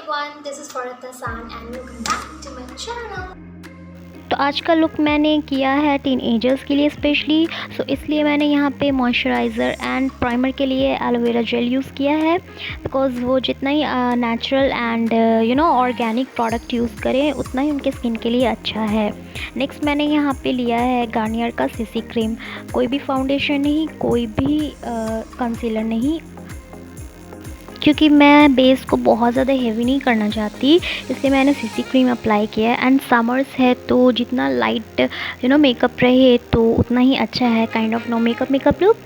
everyone, this is Farhat Ehsan and welcome back to my channel. तो आज का look मैंने किया है टीनएजर्स के लिए स्पेशली। इसलिए मैंने यहाँ पे मॉइस्चराइज़र एंड प्राइमर के लिए एलोवेरा जेल यूज़ किया है, बिकॉज़ वो जितना ही natural and organic product use करें उतना ही उनके स्किन के लिए अच्छा है। नेक्स्ट मैंने यहाँ पे लिया है गार्नियर का सीसी क्रीम। कोई भी फाउंडेशन नहीं, कोई भी कंसीलर नहीं, क्योंकि मैं बेस को बहुत ज़्यादा हेवी नहीं करना चाहती, इसलिए मैंने सीसी क्रीम अप्लाई किया है। एंड समर्स है तो जितना लाइट मेकअप रहे तो उतना ही अच्छा है। Kind of no makeup look.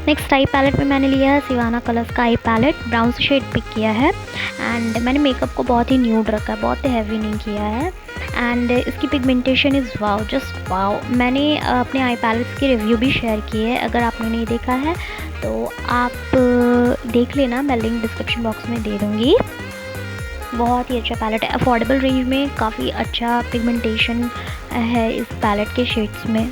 Next eye palette में मैंने लिया है सिवाना कलर्स का eye palette. Brown shade pick किया है एंड मैंने मेकअप को बहुत ही न्यूड रखा है, बहुत हैवी नहीं किया है। एंड इसकी pigmentation is wow, just wow. मैंने अपने आई पैलेट्स की रिव्यू भी शेयर की है, अगर आपने नहीं देखा है तो आप देख लेना, मैं लिंक डिस्क्रिप्शन बॉक्स में दे दूँगी। बहुत ही अच्छा पैलेट है, अफोर्डेबल रेंज में काफ़ी अच्छा पिगमेंटेशन है इस पैलेट के शेड्स में।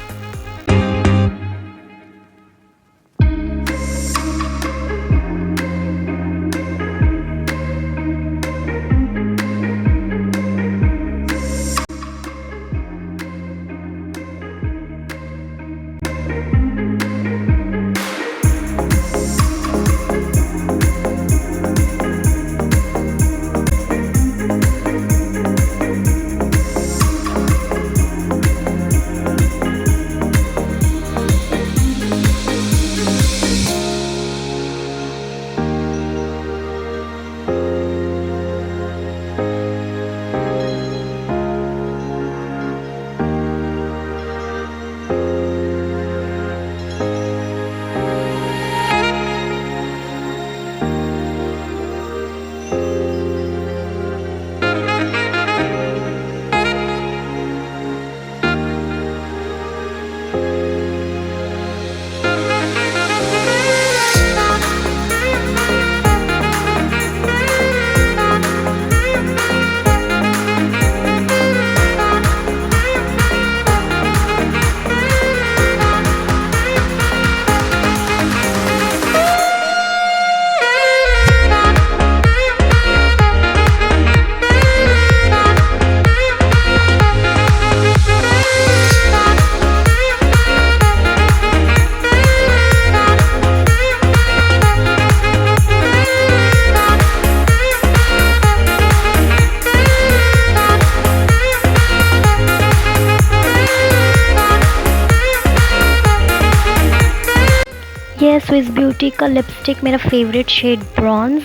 ये स्विस ब्यूटी का लिपस्टिक मेरा favourite shade bronze.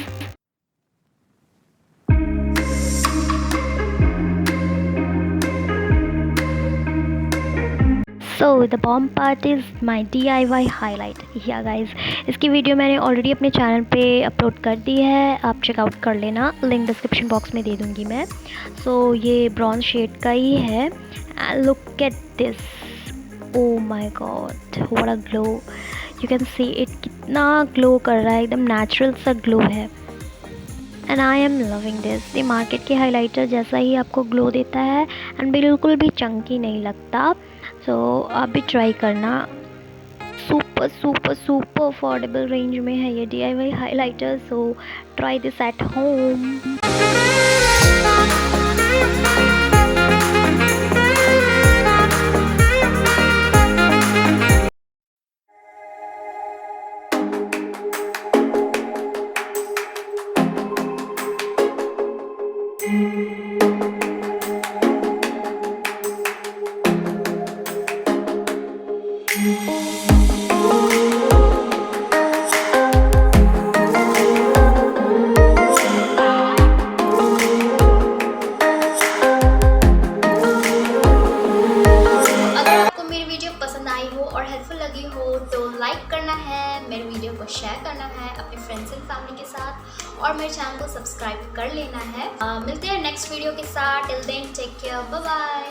So the bomb part is my DIY highlight. या गाइज, इसकी वीडियो मैंने ऑलरेडी अपने चैनल पे अपलोड कर दी है, आप चेकआउट कर लेना, लिंक डिस्क्रिप्शन बॉक्स में दे दूँगी मैं। सो ये ब्रॉन्ज शेड का ही है। Look at this, oh my god, what a glow. You can see it, कितना ग्लो कर रहा है, एकदम नेचुरल सा ग्लो है। And I am loving this. ये मार्केट के हाइलाइटर जैसा ही आपको ग्लो देता है एंड बिल्कुल भी चंकी नहीं लगता। सो आप भी ट्राई करना। Super super super affordable range में है ये DIY highlighter. So try this at home. Share करना है अपने फ्रेंड्स एंड फैमिली के साथ और मेरे चैनल को सब्सक्राइब कर लेना है। मिलते हैं नेक्स्ट वीडियो के साथ। Till then take care, bye bye.